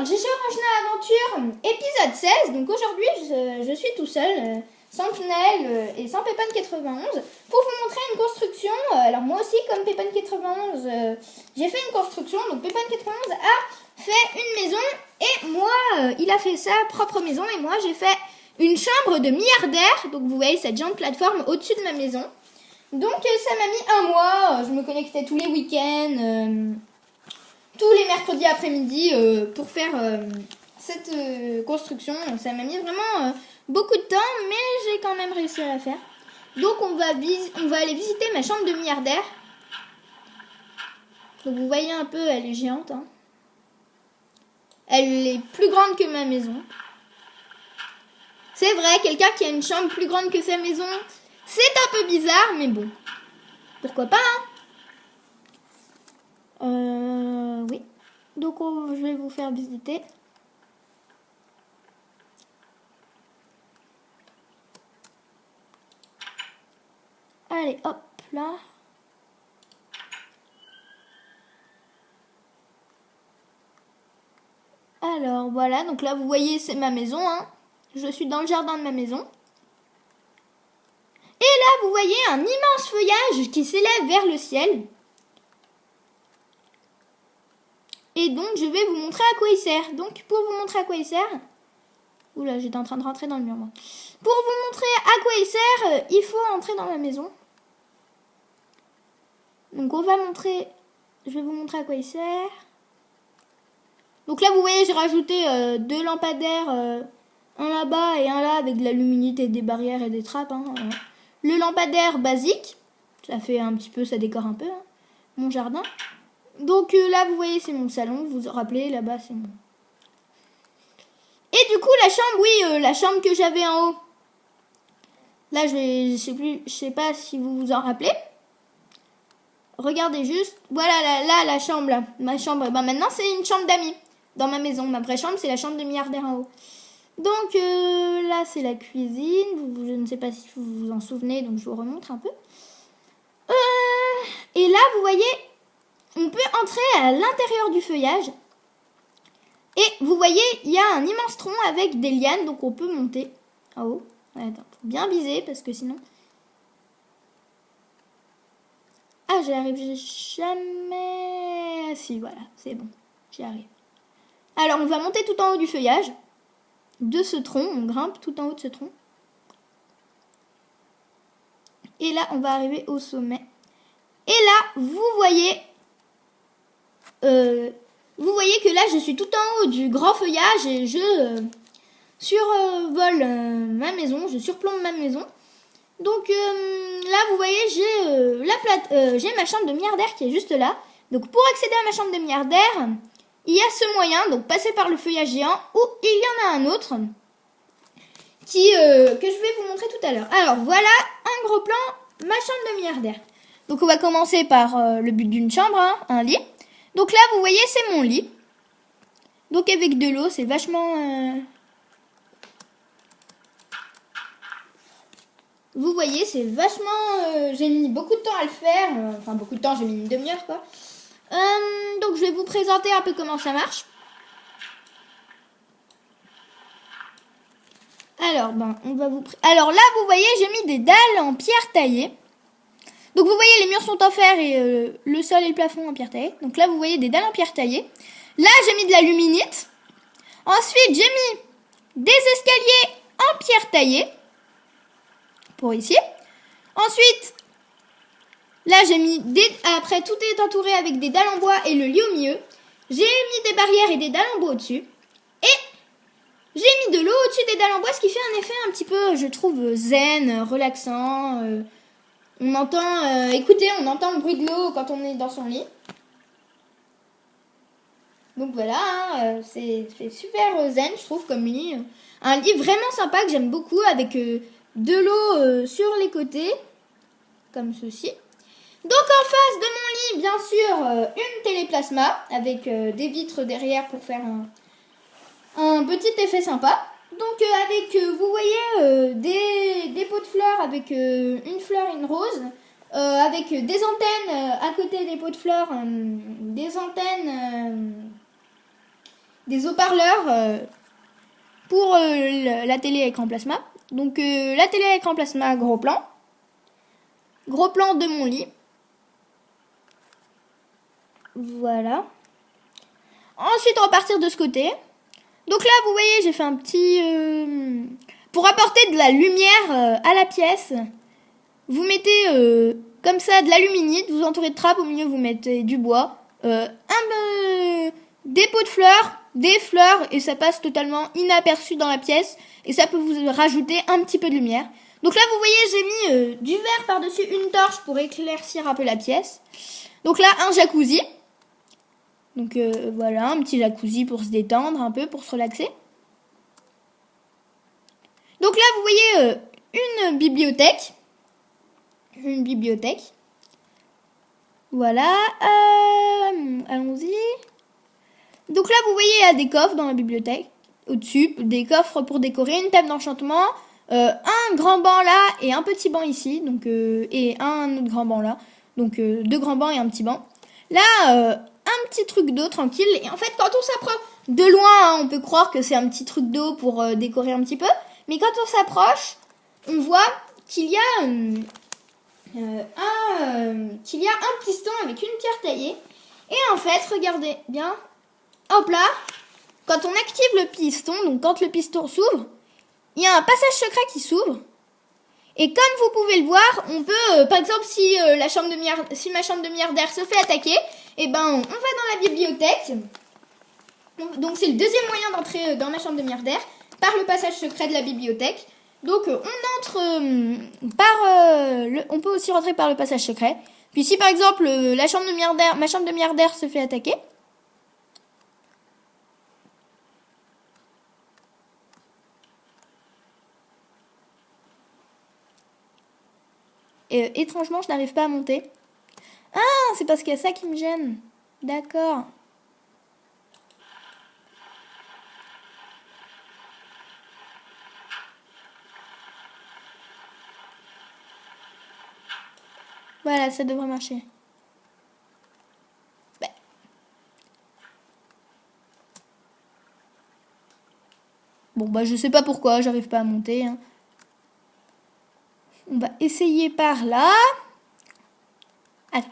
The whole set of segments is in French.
sur GG Orange Aventure, épisode 16. Donc aujourd'hui, je suis tout seul, sans Pnel et sans Pépin91, pour vous montrer une construction. Alors moi aussi, comme Pépin91, j'ai fait une construction. Donc Pépin91 a fait une maison et moi, il a fait sa propre maison et moi, j'ai fait une chambre de milliardaire. Donc vous voyez cette géante plateforme au-dessus de ma maison. Donc ça m'a mis un mois. Je me connectais tous les week-ends. Tous les mercredis après-midi pour faire cette construction. Ça m'a mis vraiment beaucoup de temps, mais j'ai quand même réussi à la faire. Donc on va aller visiter ma chambre de milliardaire. Donc vous voyez un peu, elle est géante. Hein. Elle est plus grande que ma maison. C'est vrai, quelqu'un qui a une chambre plus grande que sa maison, c'est un peu bizarre, mais bon. Pourquoi pas, hein. Oui. Donc, je vais vous faire visiter. Allez, hop, là. Alors, voilà. Donc là, vous voyez, c'est ma maison, hein. Je suis dans le jardin de ma maison. Et là, vous voyez un immense feuillage qui s'élève vers le ciel. Et donc, je vais vous montrer à quoi il sert. Donc, pour vous montrer à quoi il sert... Oula, j'étais en train de rentrer dans le mur, moi. Pour vous montrer à quoi il sert, il faut entrer dans ma maison. Donc, on va montrer... Je vais vous montrer à quoi il sert. Donc là, vous voyez, j'ai rajouté 2 lampadaires. Un là-bas et un là avec de la luminosité, des barrières et des trappes. Hein. Le lampadaire basique. Ça fait un petit peu, ça décore un peu. Hein. Mon jardin. Donc là, vous voyez, c'est mon salon. Vous vous rappelez, là-bas, c'est mon... Et du coup, la chambre, oui, la chambre que j'avais en haut. Là, je sais pas si vous vous en rappelez. Regardez juste. Voilà, là, la chambre, là. Ma chambre. Ben, maintenant, c'est une chambre d'amis dans ma maison. Ma vraie chambre, c'est la chambre de milliardaire en haut. Donc, là, c'est la cuisine. Je ne sais pas si vous vous en souvenez, donc je vous remontre un peu. Et là, vous voyez... On peut entrer à l'intérieur du feuillage. Et vous voyez, il y a un immense tronc avec des lianes. Donc on peut monter en haut. Attends, faut bien viser parce que sinon... Ah, j'y arrive jamais... Si, voilà, c'est bon. J'y arrive. Alors, on va monter tout en haut du feuillage. De ce tronc, on grimpe tout en haut de ce tronc. Et là, on va arriver au sommet. Et là, vous voyez... vous voyez que là, je suis tout en haut du grand feuillage et je survole ma maison, je surplombe ma maison. Donc là, vous voyez, j'ai ma chambre de milliardaire qui est juste là. Donc pour accéder à ma chambre de milliardaire, il y a ce moyen, donc passer par le feuillage géant, ou il y en a un autre que je vais vous montrer tout à l'heure. Alors voilà, un gros plan, ma chambre de milliardaire. Donc on va commencer par le but d'une chambre, hein, un lit. Donc là, vous voyez, c'est mon lit. Donc avec de l'eau, c'est vachement... Vous voyez, c'est vachement... j'ai mis beaucoup de temps à le faire. Enfin, beaucoup de temps, j'ai mis une demi-heure, quoi. Donc je vais vous présenter un peu comment ça marche. Alors, Alors là, vous voyez, j'ai mis des dalles en pierre taillée. Donc vous voyez, les murs sont en fer et le sol et le plafond en pierre taillée. Donc là, vous voyez des dalles en pierre taillée. Là, j'ai mis de la luminite. Ensuite, j'ai mis des escaliers en pierre taillée. Pour ici. Ensuite, là, j'ai mis après, tout est entouré avec des dalles en bois et le lit au milieu. J'ai mis des barrières et des dalles en bois au-dessus. Et j'ai mis de l'eau au-dessus des dalles en bois, ce qui fait un effet un petit peu, je trouve, zen, relaxant. On entend, écoutez, on entend le bruit de l'eau quand on est dans son lit. Donc voilà, hein, c'est super zen, je trouve, comme lit. Un lit vraiment sympa que j'aime beaucoup, avec de l'eau sur les côtés, comme ceci. Donc en face de mon lit, bien sûr, une téléplasma, avec des vitres derrière pour faire un petit effet sympa. Donc avec, vous voyez, des pots de fleurs avec une fleur et une rose. Avec des antennes à côté des pots de fleurs, des antennes des haut-parleurs pour la télé à écran plasma. Donc la télé à écran plasma, gros plan. Gros plan de mon lit. Voilà. Ensuite, repartir de ce côté. Donc là, vous voyez, j'ai fait un petit... pour apporter de la lumière à la pièce, vous mettez comme ça de l'aluminite, vous entourez de trappes, au milieu vous mettez du bois, des pots de fleurs, des fleurs, et ça passe totalement inaperçu dans la pièce, et ça peut vous rajouter un petit peu de lumière. Donc là, vous voyez, j'ai mis du verre par-dessus une torche pour éclaircir un peu la pièce. Donc là, un jacuzzi. Donc voilà, un petit jacuzzi pour se détendre un peu, pour se relaxer. Donc là, vous voyez une bibliothèque. Une bibliothèque. Voilà. Allons-y. Donc là, vous voyez, il y a des coffres dans la bibliothèque. Au-dessus, des coffres pour décorer, une table d'enchantement, un grand banc là et un petit banc ici. Donc, et un autre grand banc là. Donc deux grands bancs et un petit banc. Là, un petit truc d'eau tranquille. Et en fait, quand on s'approche de loin, hein, on peut croire que c'est un petit truc d'eau pour décorer un petit peu. Mais quand on s'approche, on voit qu'il y a un piston avec une pierre taillée. Et en fait, regardez bien, hop là, quand on active le piston, donc quand le piston s'ouvre, il y a un passage secret qui s'ouvre. Et comme vous pouvez le voir, on peut, par exemple, si ma chambre de milliardaire se fait attaquer, et ben on va dans la bibliothèque. Donc c'est le deuxième moyen d'entrer dans ma chambre de milliardaire, par le passage secret de la bibliothèque. Donc on entre on peut aussi rentrer par le passage secret. Puis si par exemple ma chambre de milliardaire se fait attaquer, étrangement je n'arrive pas à monter. Ah, c'est parce qu'il y a ça qui me gêne. D'accord. Voilà, ça devrait marcher. Ben. Bon, bah je sais pas pourquoi, j'arrive pas à monter. Hein. On va essayer par là. Attends.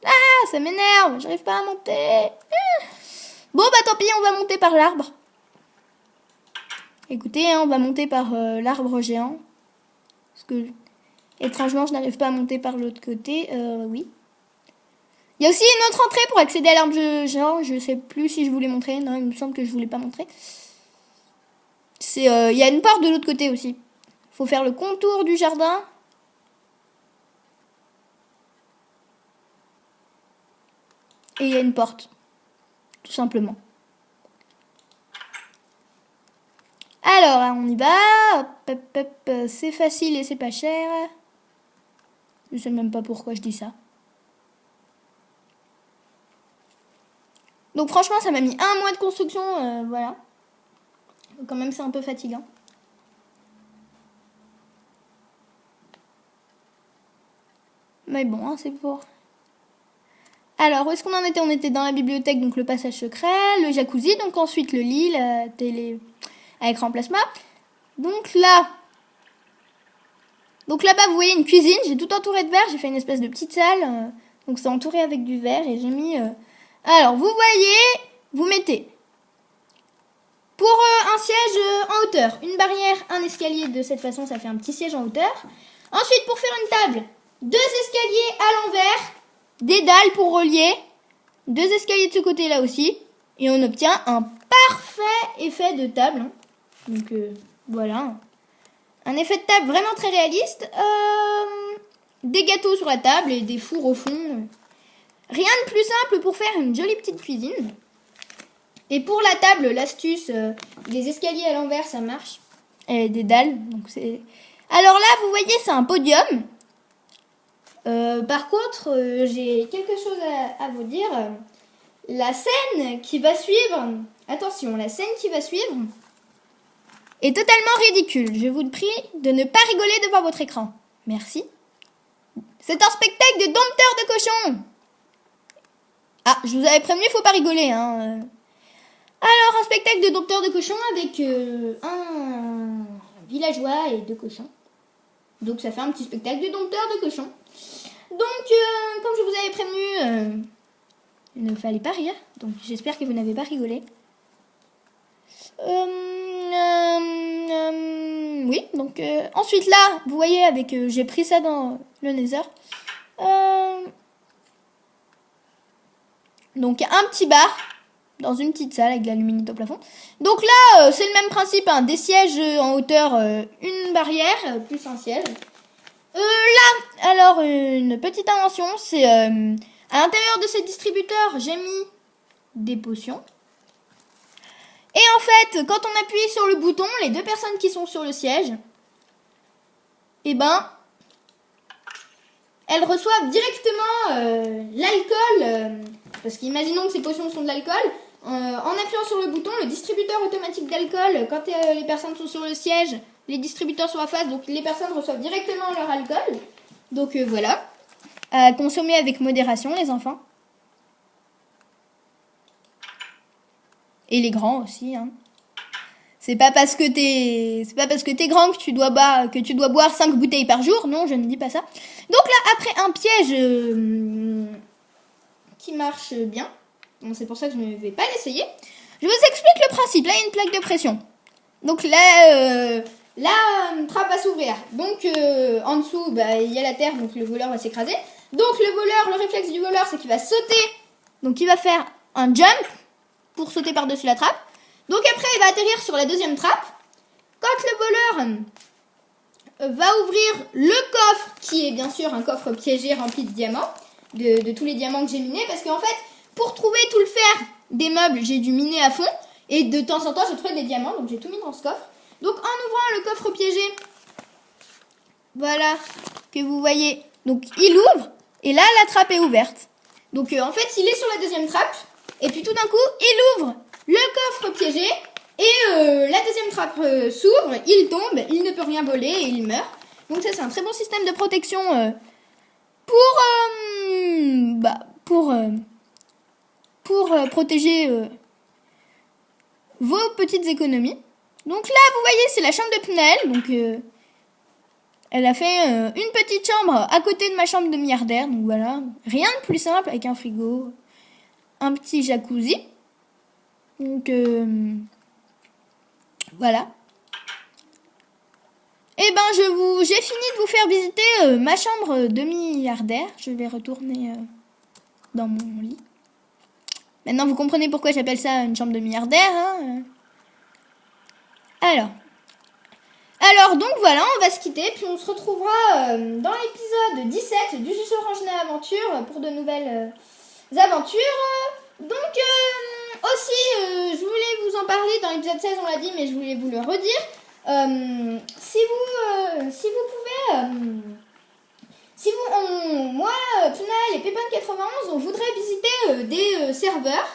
Ah, ça m'énerve, j'arrive pas à monter. Bon, bah tant pis, on va monter par l'arbre. Écoutez, hein, on va monter par l'arbre géant. Parce que... étrangement, je n'arrive pas à monter par l'autre côté. Oui. Il y a aussi une autre entrée pour accéder à l'arbre géant. Je sais plus si je voulais montrer. Non, il me semble que je voulais pas montrer. Il y a une porte de l'autre côté aussi. Il faut faire le contour du jardin. Et il y a une porte. Tout simplement. Alors, on y va. Hop, hop, hop. C'est facile et c'est pas cher. Je sais même pas pourquoi je dis ça. Donc franchement, ça m'a mis 1 mois de construction, voilà. Donc, quand même, c'est un peu fatigant. Mais bon, hein, c'est pour... Alors, où est-ce qu'on en était? On était dans la bibliothèque, donc le passage secret, le jacuzzi, donc ensuite le lit, la télé à écran plasma. Donc là... Donc là-bas, vous voyez une cuisine, j'ai tout entouré de verre, j'ai fait une espèce de petite salle, donc c'est entouré avec du verre et j'ai mis... Alors, vous voyez, vous mettez pour un siège en hauteur, une barrière, un escalier, de cette façon, ça fait un petit siège en hauteur. Ensuite, pour faire une table, 2 escaliers à l'envers, des dalles pour relier, 2 escaliers de ce côté-là aussi, et on obtient un parfait effet de table. Hein. Donc, voilà. Un effet de table vraiment très réaliste. Des gâteaux sur la table et des fours au fond. Rien de plus simple pour faire une jolie petite cuisine. Et pour la table, l'astuce, les escaliers à l'envers, ça marche. Et des dalles. Donc c'est... Alors là, vous voyez, c'est un podium. Par contre, j'ai quelque chose à vous dire. La scène qui va suivre... Attention, la scène qui va suivre... est totalement ridicule. Je vous prie de ne pas rigoler devant votre écran. Merci. C'est un spectacle de dompteur de cochons. Ah, je vous avais prévenu, faut pas rigoler, hein. Alors, un spectacle de dompteurs de cochons avec un villageois et 2 cochons. Donc, ça fait un petit spectacle de dompteurs de cochons. Donc, comme je vous avais prévenu, il ne fallait pas rire. Donc, j'espère que vous n'avez pas rigolé. Oui, donc ensuite là, vous voyez, avec j'ai pris ça dans le Nether. Donc, un petit bar dans une petite salle avec de la luminosité au plafond. Donc là, c'est le même principe, hein, des sièges en hauteur, une barrière, plus un siège. Là, alors, une petite invention, c'est à l'intérieur de ces distributeurs, j'ai mis des potions. Et en fait, quand on appuie sur le bouton, les 2 personnes qui sont sur le siège, eh ben, elles reçoivent directement l'alcool, parce qu'imaginons que ces potions sont de l'alcool. En appuyant sur le bouton, le distributeur automatique d'alcool, quand les personnes sont sur le siège, les distributeurs sont à face, donc les personnes reçoivent directement leur alcool. Donc voilà, à consommer avec modération les enfants. Et les grands aussi, hein. C'est pas parce que t'es grand que tu dois boire 5 bouteilles par jour. Non, je ne dis pas ça. Donc là, après un piège qui marche bien, bon, c'est pour ça que je ne vais pas l'essayer. Je vous explique le principe. Là, il y a une plaque de pression. Donc là, la trappe va s'ouvrir. Donc en dessous, il y a la terre, donc le voleur va s'écraser. Donc le réflexe du voleur, c'est qu'il va sauter. Donc il va faire un jump pour sauter par-dessus la trappe. Donc après, il va atterrir sur la deuxième trappe. Quand le voleur va ouvrir le coffre, qui est bien sûr un coffre piégé rempli de diamants, de tous les diamants que j'ai minés, parce qu'en fait, pour trouver tout le fer des meubles, j'ai dû miner à fond, et de temps en temps, j'ai trouvé des diamants, donc j'ai tout mis dans ce coffre. Donc en ouvrant le coffre piégé, voilà, que vous voyez, donc il ouvre, et là, la trappe est ouverte. Donc en fait, il est sur la deuxième trappe, et puis tout d'un coup, il ouvre le coffre piégé, et la deuxième trappe s'ouvre, il tombe, il ne peut rien voler, et il meurt. Donc ça, c'est un très bon système de protection pour protéger vos petites économies. Donc là, vous voyez, c'est la chambre de Pnel. Donc, elle a fait une petite chambre à côté de ma chambre de milliardaire. Donc voilà, rien de plus simple, avec un frigo, un petit jacuzzi. Donc voilà. Eh ben, j'ai fini de vous faire visiter ma chambre de milliardaire. Je vais retourner dans mon lit. Maintenant, vous comprenez pourquoi j'appelle ça une chambre de milliardaire, hein. Alors, donc voilà, on va se quitter, puis on se retrouvera dans l'épisode 17 du Jeu Orange Aventure pour de nouvelles aventures. Donc, aussi, je voulais vous en parler dans l'épisode 16, on l'a dit, mais je voulais vous le redire. Si vous pouvez... moi, Pnel et Pépin91, on voudrait visiter des serveurs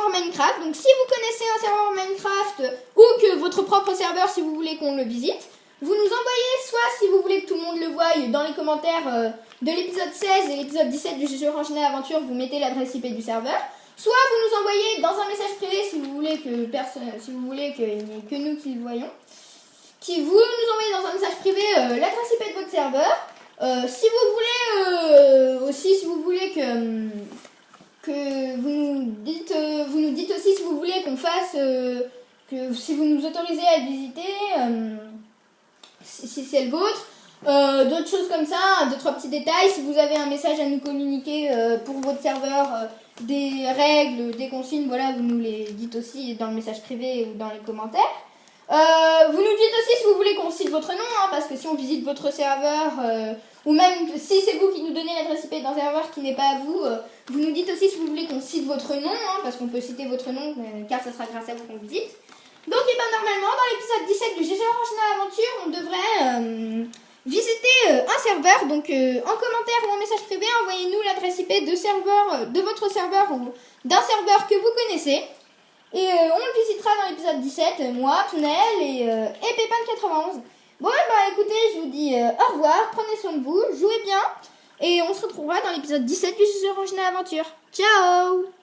en Minecraft. Donc si vous connaissez un serveur en Minecraft ou que votre propre serveur, si vous voulez qu'on le visite, vous nous envoyez, soit si vous voulez que tout le monde le voie dans les commentaires de l'épisode 16 et l'épisode 17 du jeu Orange Aventure, vous mettez l'adresse IP du serveur, soit vous nous envoyez dans un message privé si vous voulez qu'il n'y ait que nous qui le voyons, vous nous envoyez dans un message privé l'adresse IP de votre serveur. Si vous voulez que vous nous dites aussi si vous voulez qu'on fasse, si vous nous autorisez à le visiter, si c'est le vôtre, d'autres choses comme ça, 2-3 petits détails, si vous avez un message à nous communiquer pour votre serveur, des règles, des consignes, voilà, vous nous les dites aussi dans le message privé ou dans les commentaires. Vous nous dites aussi si vous voulez qu'on cite votre nom, hein, parce que si on visite votre serveur, ou même si c'est vous qui nous donnez l'adresse IP d'un serveur qui n'est pas à vous, vous nous dites aussi si vous voulez qu'on cite votre nom, hein, parce qu'on peut citer votre nom, car ça sera grâce à vous qu'on visite. Donc, normalement, dans l'épisode 17 du GG Orange Aventure, on devrait visiter un serveur. Donc, en commentaire ou en message privé, envoyez-nous l'adresse IP de votre serveur ou d'un serveur que vous connaissez. Et on le visitera dans l'épisode 17, moi, Pnel et Pépin91. Bon, écoutez, je vous dis au revoir, prenez soin de vous, jouez bien. Et on se retrouvera dans l'épisode 17 du Jeu Orangina Aventure. Ciao!